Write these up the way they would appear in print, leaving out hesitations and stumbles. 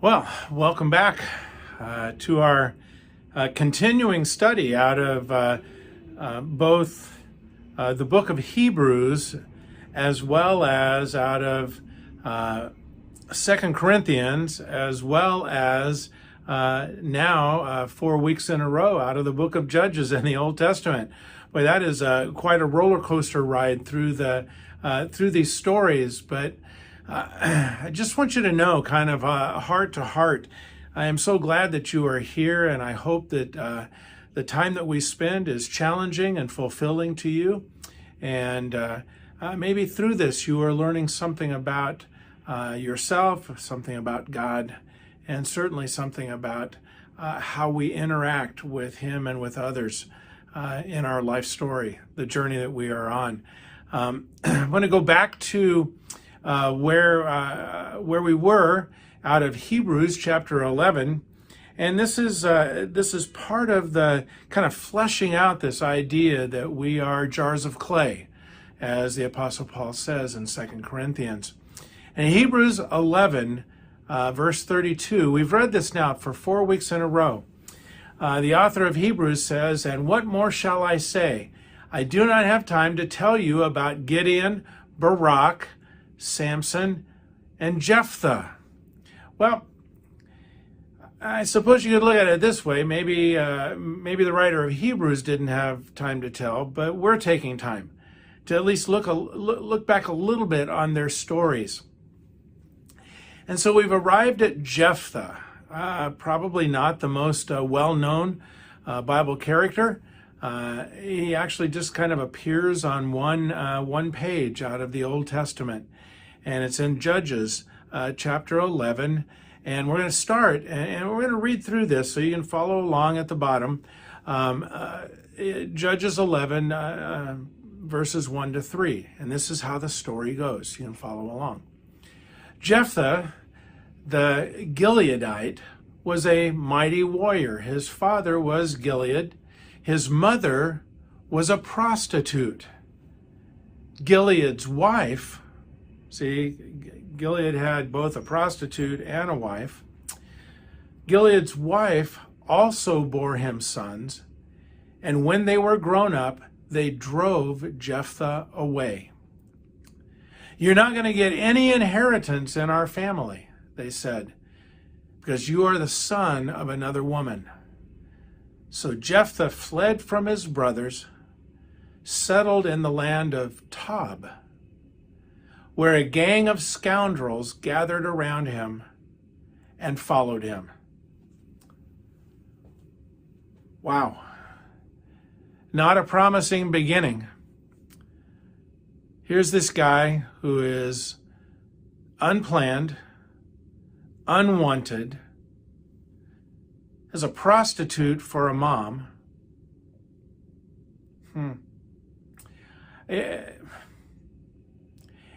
Well, welcome back to our continuing study out of both the book of Hebrews as well as out of 2 Corinthians, as well as now 4 weeks in a row out of the book of Judges in the Old Testament. Boy, that is quite a roller coaster ride through these stories, but I just want you to know, kind of heart to heart, I am so glad that you are here, and I hope that the time that we spend is challenging and fulfilling to you. And maybe through this you are learning something about yourself, something about God, and certainly something about how we interact with Him and with others in our life story, the journey that we are on. I want to go back to where we were out of Hebrews chapter 11, and this is part of the kind of fleshing out this idea that we are jars of clay, as the Apostle Paul says in 2 Corinthians. In Hebrews 11, verse 32, we've read this now for 4 weeks in a row. The author of Hebrews says, "And what more shall I say? I do not have time to tell you about Gideon, Barak, Samson, and Jephthah." Well, I suppose you could look at it this way. Maybe the writer of Hebrews didn't have time to tell, but we're taking time to at least look back a little bit on their stories. And so we've arrived at Jephthah, probably not the most well-known Bible character. He actually just kind of appears on one page out of the Old Testament. And it's in Judges chapter 11. And we're going to start, and we're going to read through this so you can follow along at the bottom. Judges 11, verses 1 to 3. And this is how the story goes. You can follow along. Jephthah, the Gileadite, was a mighty warrior. His father was Gilead. His mother was a prostitute. Gilead's wife, see, Gilead had both a prostitute and a wife. Gilead's wife also bore him sons, and when they were grown up, they drove Jephthah away. "You're not going to get any inheritance in our family," they said, "because you are the son of another woman." So Jephthah fled from his brothers, settled in the land of Tob, where a gang of scoundrels gathered around him and followed him. Wow. Not a promising beginning. Here's this guy who is unplanned, unwanted, as a prostitute for a mom.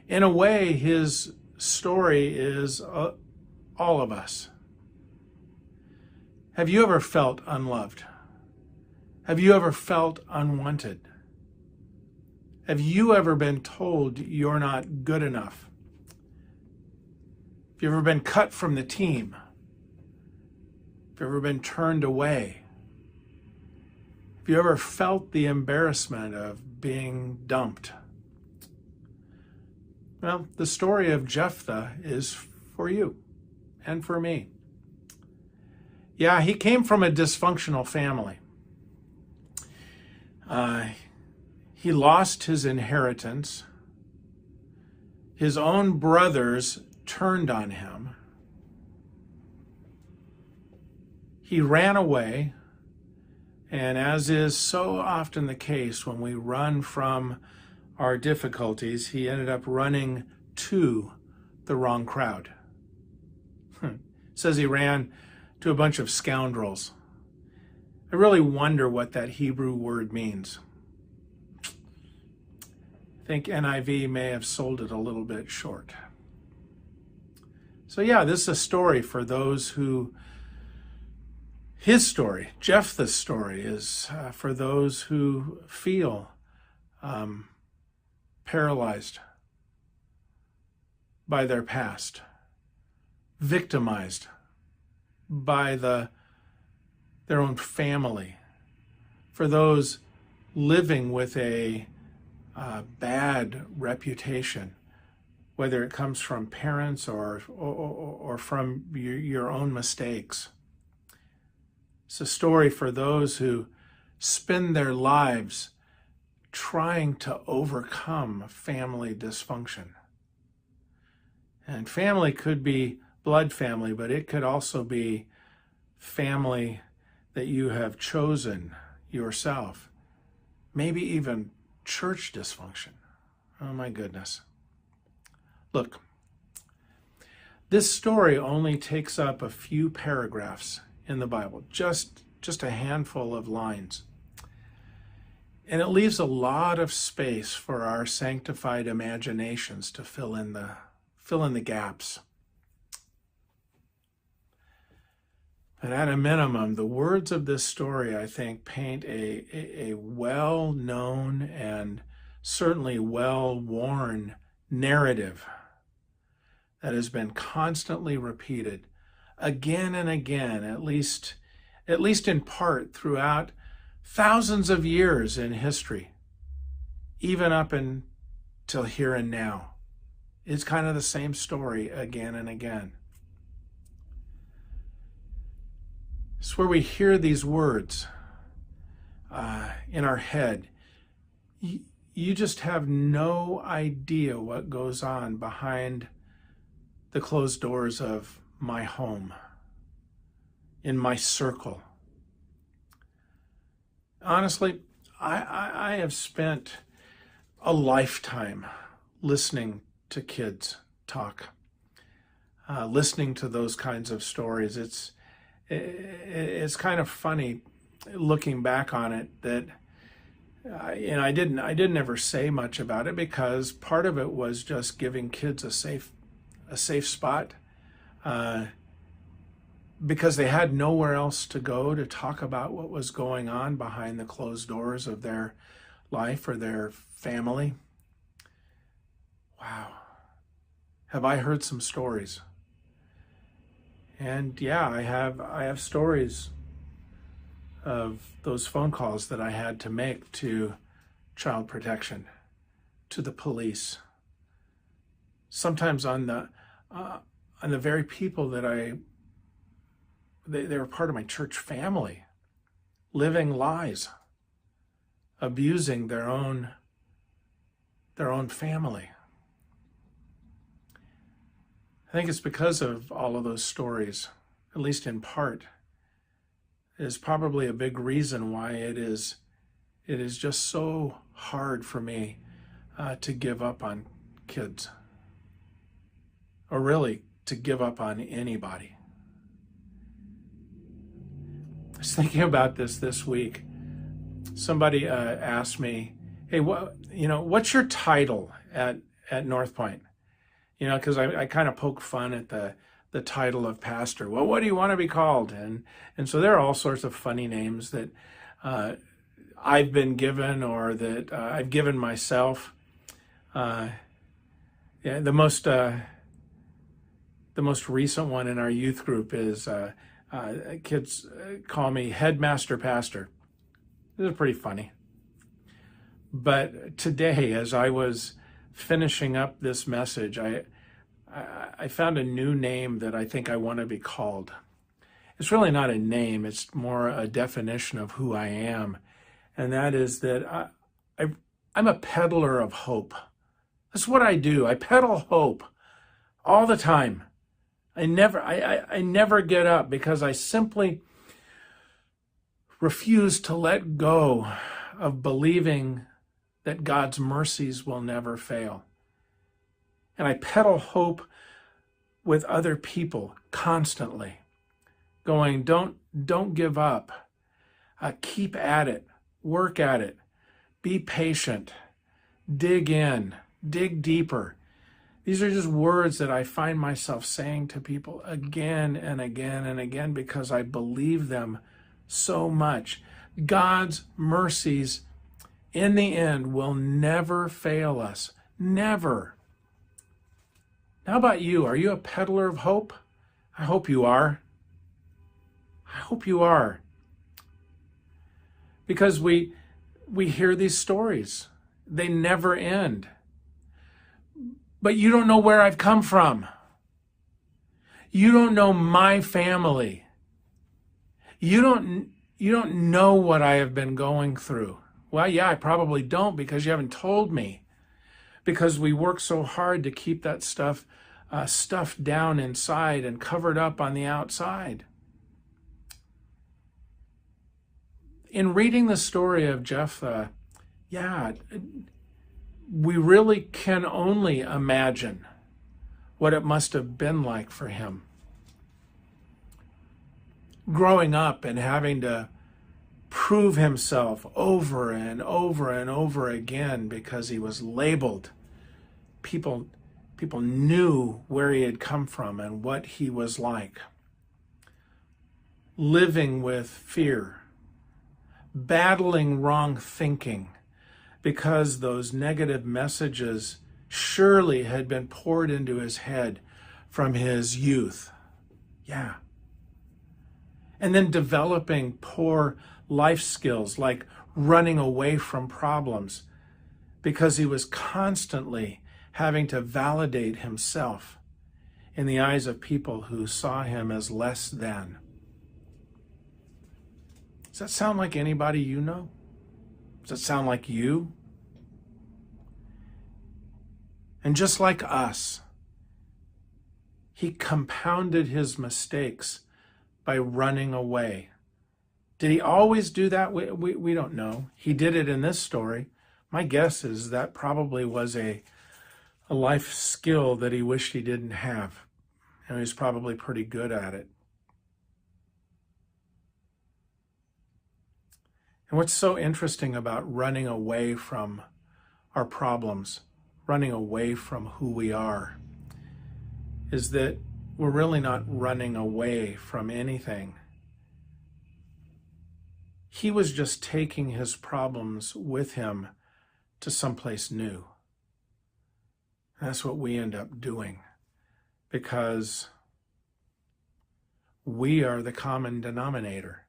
In a way, his story is all of us. Have you ever felt unloved? Have you ever felt unwanted? Have you ever been told you're not good enough? Have you ever been cut from the team? Have you ever been turned away? Have you ever felt the embarrassment of being dumped? Well, the story of Jephthah is for you and for me. Yeah, he came from a dysfunctional family. He lost his inheritance. His own brothers turned on him. He ran away, and as is so often the case when we run from our difficulties, he ended up running to the wrong crowd. It says he ran to a bunch of scoundrels. I really wonder what that Hebrew word means. I think NIV may have sold it a little bit short. So yeah, this is a story for those who, his story, Jephthah's story, is for those who feel paralyzed by their past, victimized by their own family, for those living with a bad reputation, whether it comes from parents or from your own mistakes. It's a story for those who spend their lives trying to overcome family dysfunction. And family could be blood family, but it could also be family that you have chosen yourself. Maybe even church dysfunction. Oh my goodness. Look, this story only takes up a few paragraphs in the Bible, just a handful of lines. And it leaves a lot of space for our sanctified imaginations to fill in the gaps. But at a minimum, the words of this story, I think, paint a well-known and certainly well-worn narrative that has been constantly repeated again and again, at least in part throughout thousands of years in history, even up until here and now. It's kind of the same story again and again. It's where we hear these words in our head. You just have no idea what goes on behind the closed doors of my home, in my circle. Honestly, I have spent a lifetime listening to kids talk, listening to those kinds of stories. It's kind of funny looking back on it that I didn't ever say much about it, because part of it was just giving kids a safe spot, because they had nowhere else to go to talk about what was going on behind the closed doors of their life or their family. Wow. Have I heard some stories? And yeah, I have stories of those phone calls that I had to make to child protection, to the police, sometimes on the very people that they were part of my church family, living lies, abusing their own family. I think it's because of all of those stories, at least in part, is probably a big reason why it is just so hard for me to give up on kids, or really to give up on anybody. I was thinking about this week. Somebody asked me, "Hey, what's your title at North Point?" Because I kind of poke fun at the title of pastor. Well, what do you want to be called? And so there are all sorts of funny names that I've been given, or that I've given myself. The most recent one in our youth group is kids call me Headmaster Pastor. This is pretty funny. But today, as I was finishing up this message, I found a new name that I think I want to be called. It's really not a name, it's more a definition of who I am. And that is that I'm a peddler of hope. That's what I do. I peddle hope all the time. I never get up, because I simply refuse to let go of believing that God's mercies will never fail. And I peddle hope with other people constantly, going, don't give up. Keep at it. Work at it. Be patient. Dig in. Dig deeper. These are just words that I find myself saying to people again and again and again, because I believe them so much. God's mercies in the end will never fail us. Never. How about you? Are you a peddler of hope? I hope you are. I hope you are. Because we hear these stories. They never end. But you don't know where I've come from. You don't know my family. You don't know what I have been going through. Well, yeah, I probably don't because you haven't told me. Because we work so hard to keep that stuff stuffed down inside and covered up on the outside. In reading the story of Jephthah, we really can only imagine what it must have been like for him. Growing up and having to prove himself over and over and over again because he was labeled. People knew where he had come from and what he was like. Living with fear, battling wrong thinking, because those negative messages surely had been poured into his head from his youth. Yeah. And then developing poor life skills like running away from problems because he was constantly having to validate himself in the eyes of people who saw him as less than. Does that sound like anybody you know? Does that sound like you? And just like us, he compounded his mistakes by running away. Did he always do that? We don't know. He did it in this story. My guess is that probably was a life skill that he wished he didn't have. And he was probably pretty good at it. And what's so interesting about running away from our problems, running away from who we are, is that we're really not running away from anything. He was just taking his problems with him to someplace new. And that's what we end up doing, because we are the common denominator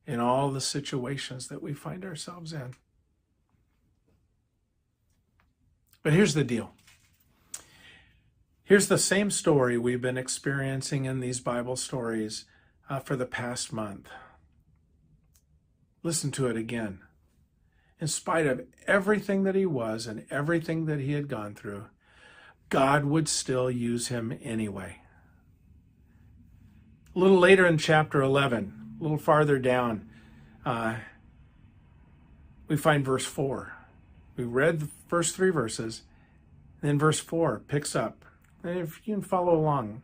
in all the situations that we find ourselves in. But here's the deal. Here's the same story we've been experiencing in these Bible stories for the past month. Listen to it again. In spite of everything that he was and everything that he had gone through, God would still use him anyway. A little later in chapter 11, a little farther down, we find verse 4. We read the first 3 verses, and then verse 4 picks up. And if you can follow along.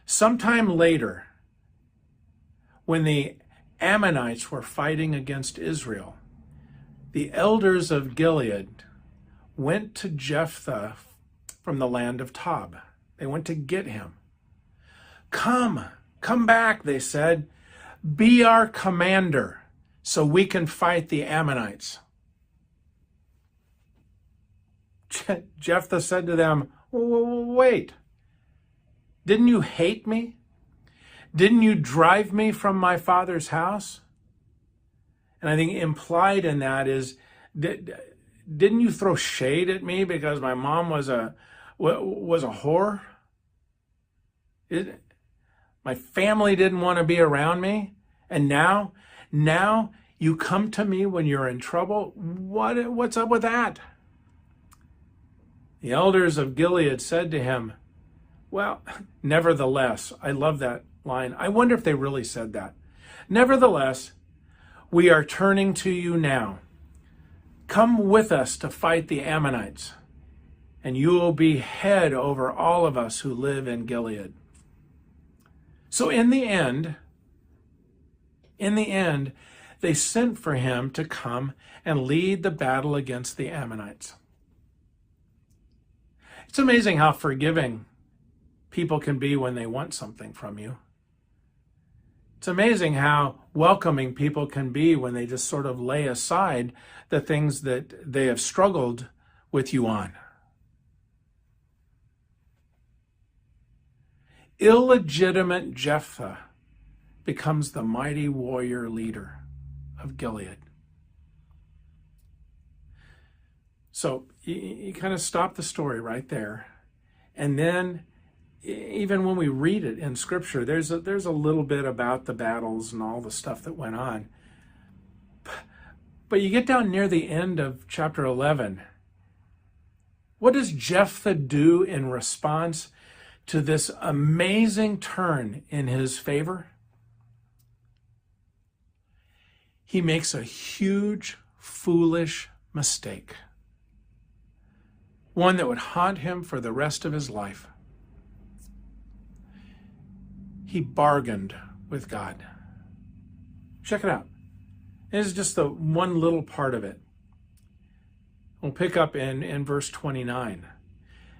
Sometime later, when the Ammonites were fighting against Israel, the elders of Gilead went to Jephthah from the land of Tob. They went to get him. Come back, they said. Be our commander so we can fight the Ammonites. Jephthah said to them, wait, didn't you hate me? Didn't you drive me from my father's house? And I think implied in that is, didn't you throw shade at me because my mom was a whore? My family didn't want to be around me, and now you come to me when you're in trouble. What's up with that? The elders of Gilead said to him, well, nevertheless, I love that line. I wonder if they really said that. Nevertheless, we are turning to you now. Come with us to fight the Ammonites, and you will be head over all of us who live in Gilead. So in the end, they sent for him to come and lead the battle against the Ammonites. It's amazing how forgiving people can be when they want something from you. It's amazing how welcoming people can be when they just sort of lay aside the things that they have struggled with you on. Illegitimate Jephthah becomes the mighty warrior leader of Gilead. So you kind of stop the story right there. And then even when we read it in Scripture, there's a little bit about the battles and all the stuff that went on. But you get down near the end of chapter 11. What does Jephthah do in response to this amazing turn in his favor? He makes a huge, foolish mistake. One that would haunt him for the rest of his life. He bargained with God. Check it out. This is just the one little part of it. We'll pick up in verse 29.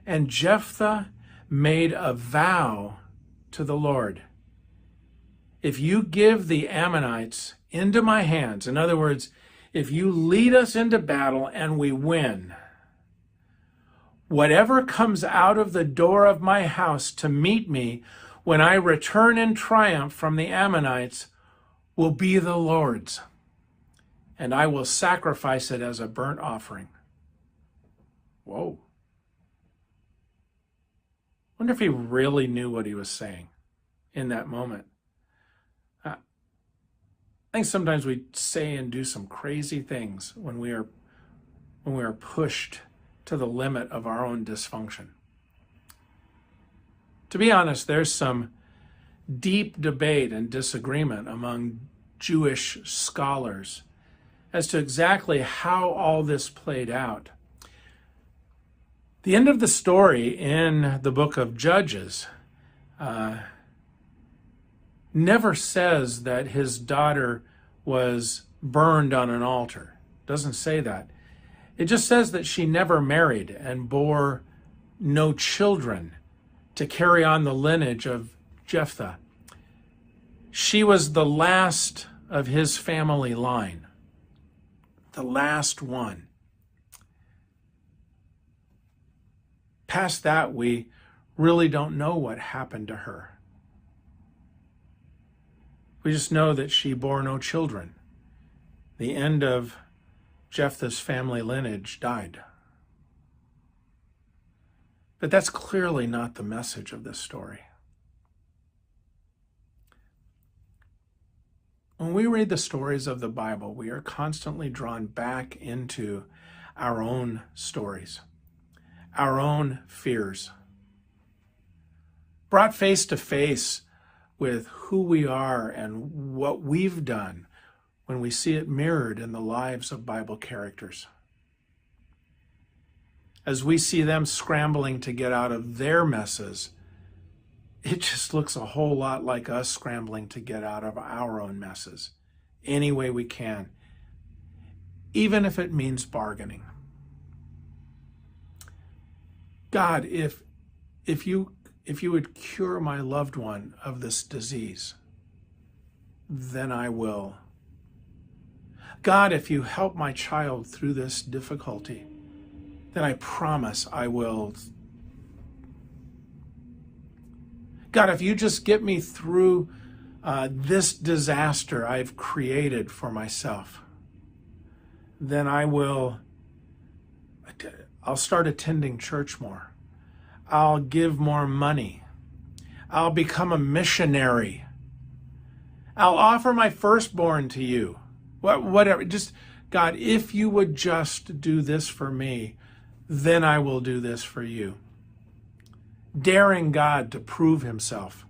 And Jephthah made a vow to the Lord. If you give the Ammonites into my hands, in other words, if you lead us into battle and we win, whatever comes out of the door of my house to meet me when I return in triumph from the Ammonites will be the Lord's, and I will sacrifice it as a burnt offering. Whoa. Wonder if he really knew what he was saying in that moment. I think sometimes we say and do some crazy things when we are pushed to the limit of our own dysfunction. To be honest, there's some deep debate and disagreement among Jewish scholars as to exactly how all this played out. The end of the story in the book of Judges never says that his daughter was burned on an altar. It doesn't say that. It just says that she never married and bore no children to carry on the lineage of Jephthah. She was the last of his family line, the last one. Past that, we really don't know what happened to her. We just know that she bore no children. The end of Jephthah's family lineage died. But that's clearly not the message of this story. When we read the stories of the Bible, we are constantly drawn back into our own stories, our own fears, brought face to face with who we are and what we've done when we see it mirrored in the lives of Bible characters. As we see them scrambling to get out of their messes, it just looks a whole lot like us scrambling to get out of our own messes any way we can, even if it means bargaining. God, if you would cure my loved one of this disease, then I will. God, if you help my child through this difficulty, then I promise I will. God, if you just get me through this disaster I've created for myself, then I'll start attending church more. I'll give more money. I'll become a missionary. I'll offer my firstborn to you. Whatever. Just, God, if you would just do this for me, then I will do this for you. Daring God to prove himself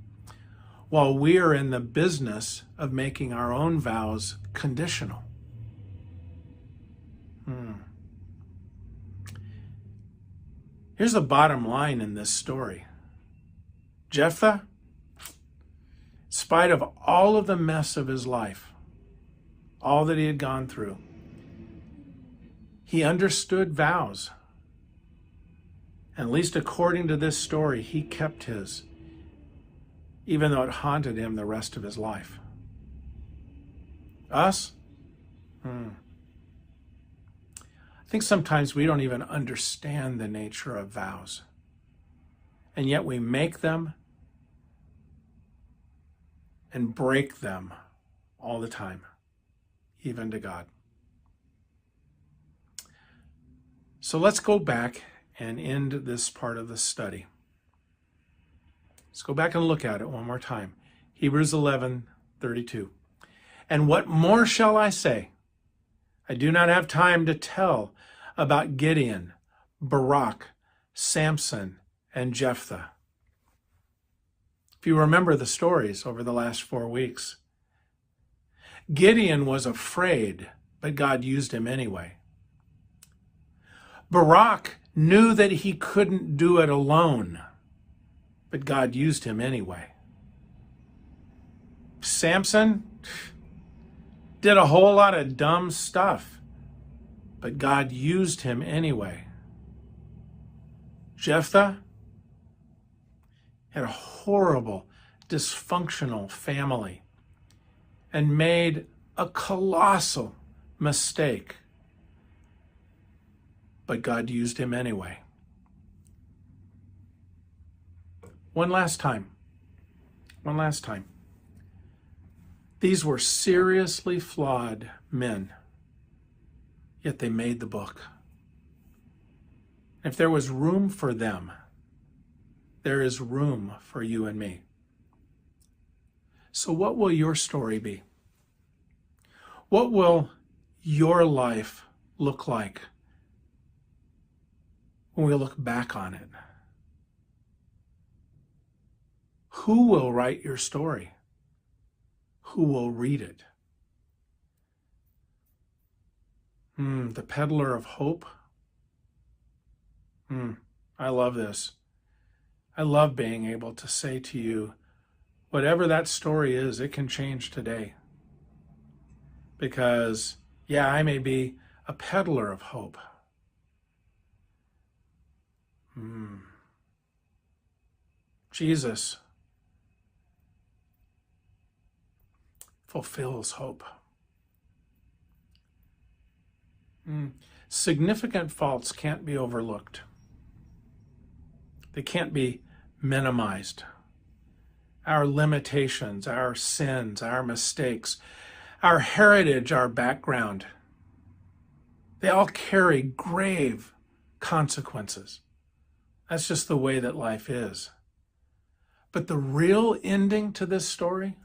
while we are in the business of making our own vows conditional. Here's the bottom line in this story. Jephthah, in spite of all of the mess of his life, all that he had gone through, he understood vows. And at least according to this story, he kept his, even though it haunted him the rest of his life. Us? I think sometimes we don't even understand the nature of vows. And yet we make them and break them all the time, even to God. So let's go back and end this part of the study. Let's go back and look at it one more time. Hebrews 11:32. And what more shall I say? I do not have time to tell about Gideon, Barak, Samson, and Jephthah. If you remember the stories over the last 4 weeks, Gideon was afraid, but God used him anyway. Barak knew that he couldn't do it alone, but God used him anyway. Samson did a whole lot of dumb stuff, but God used him anyway. Jephthah had a horrible, dysfunctional family and made a colossal mistake, but God used him anyway. One last time. These were seriously flawed men, yet they made the book. If there was room for them, there is room for you and me. So what will your story be? What will your life look like when we look back on it? Who will write your story? Who will read it? The peddler of hope. I love this. I love being able to say to you, whatever that story is, it can change today. Because, yeah, I may be a peddler of hope. Jesus fulfills hope. Significant faults can't be overlooked. They can't be minimized. Our limitations, our sins, our mistakes, our heritage, our background, they all carry grave consequences. That's just the way that life is. But the real ending to this story,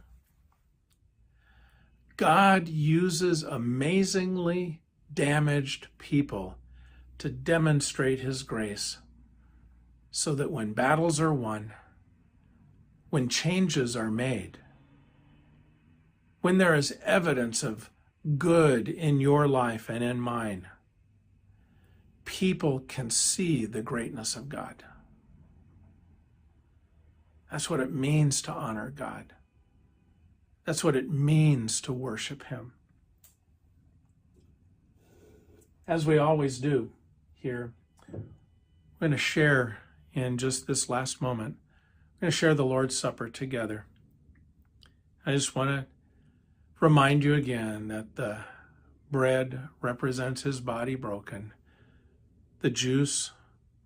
God uses amazingly damaged people to demonstrate his grace, so that when battles are won, when changes are made, when there is evidence of good in your life and in mine, people can see the greatness of God. That's what it means to honor God. That's what it means to worship him. As we always do here, we're going to share in just this last moment, we're going to share the Lord's Supper together. I just want to remind you again that the bread represents his body broken. The juice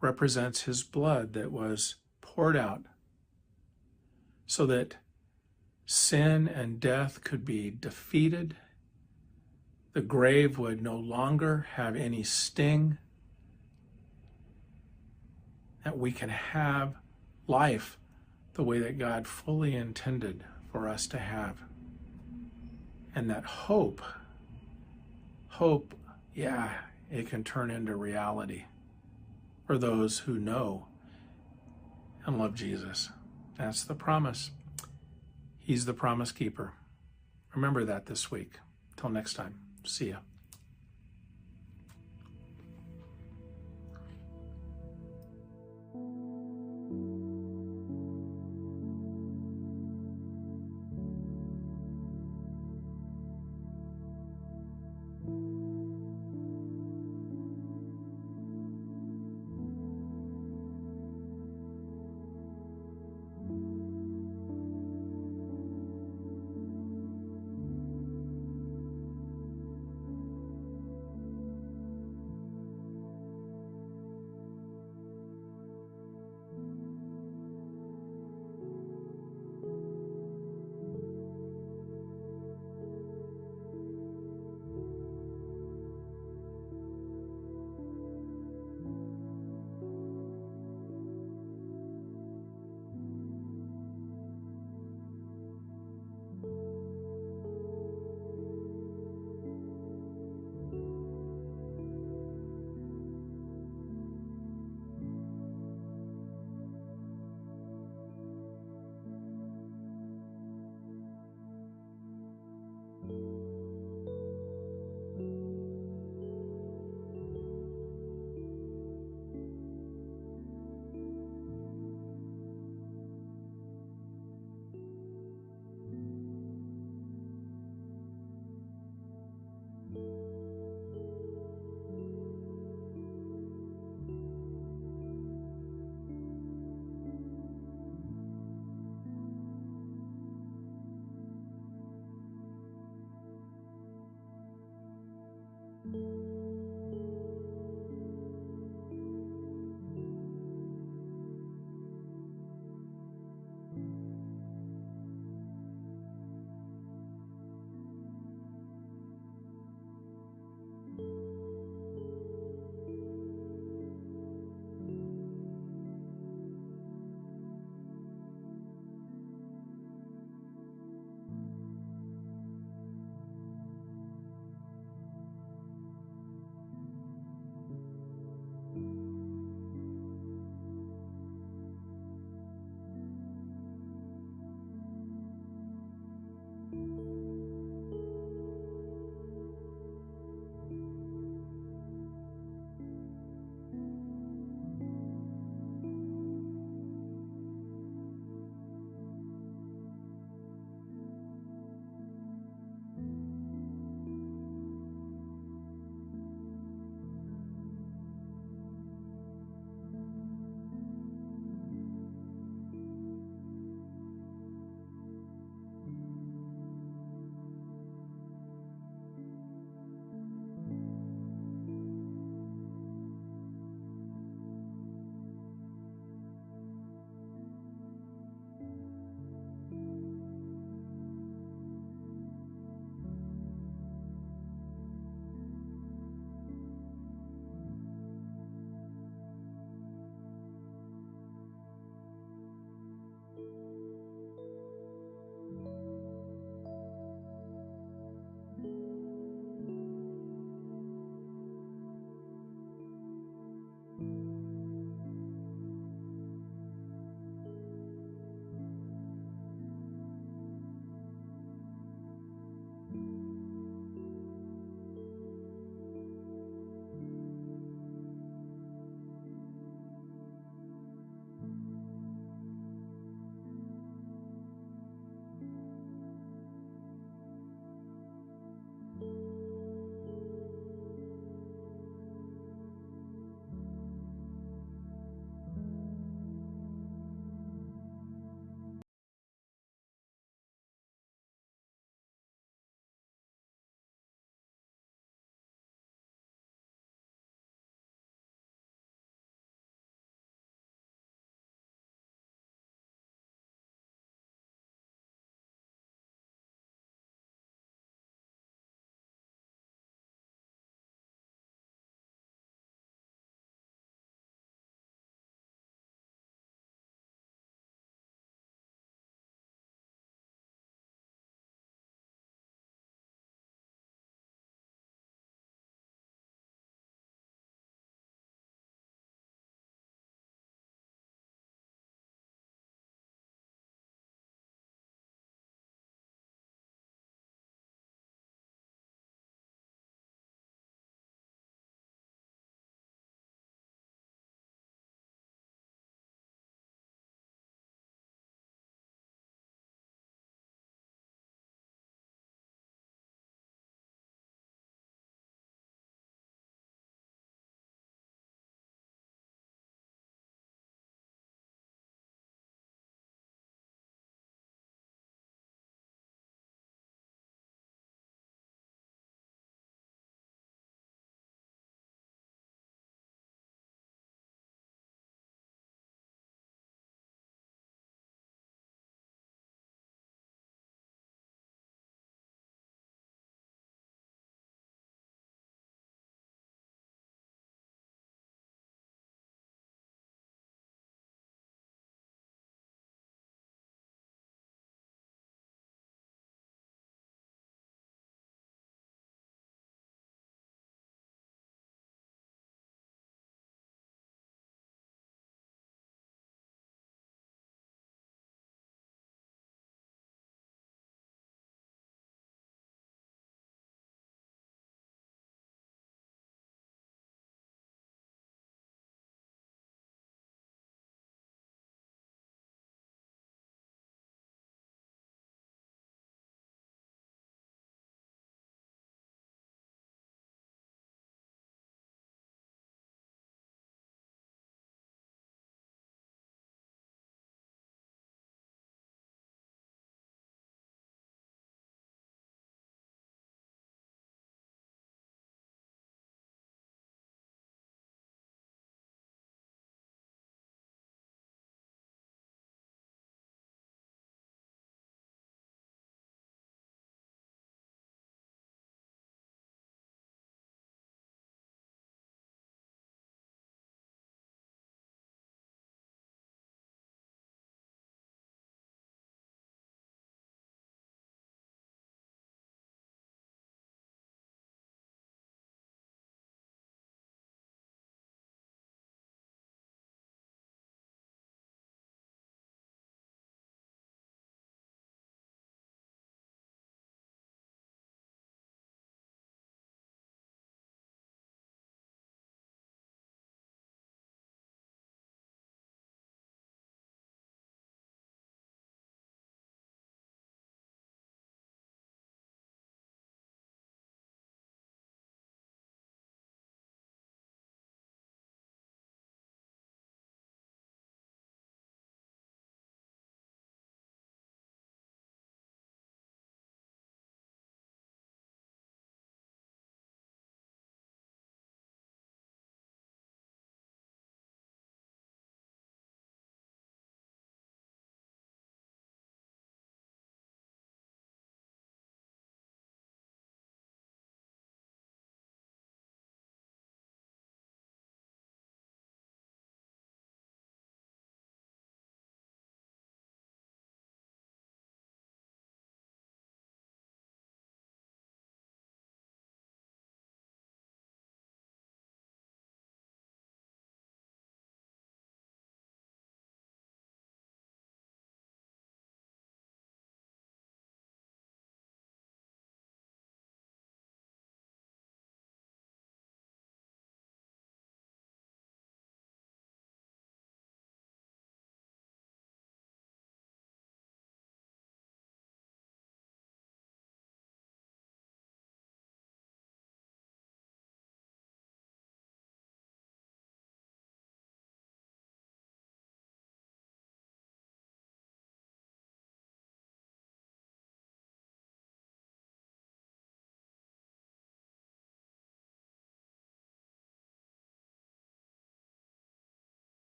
represents his blood that was poured out so that sin and death could be defeated. The grave would no longer have any sting. That we can have life the way that God fully intended for us to have. And that hope, yeah, it can turn into reality for those who know and love Jesus. That's the promise. He's the promise keeper. Remember that this week. Till next time. See ya.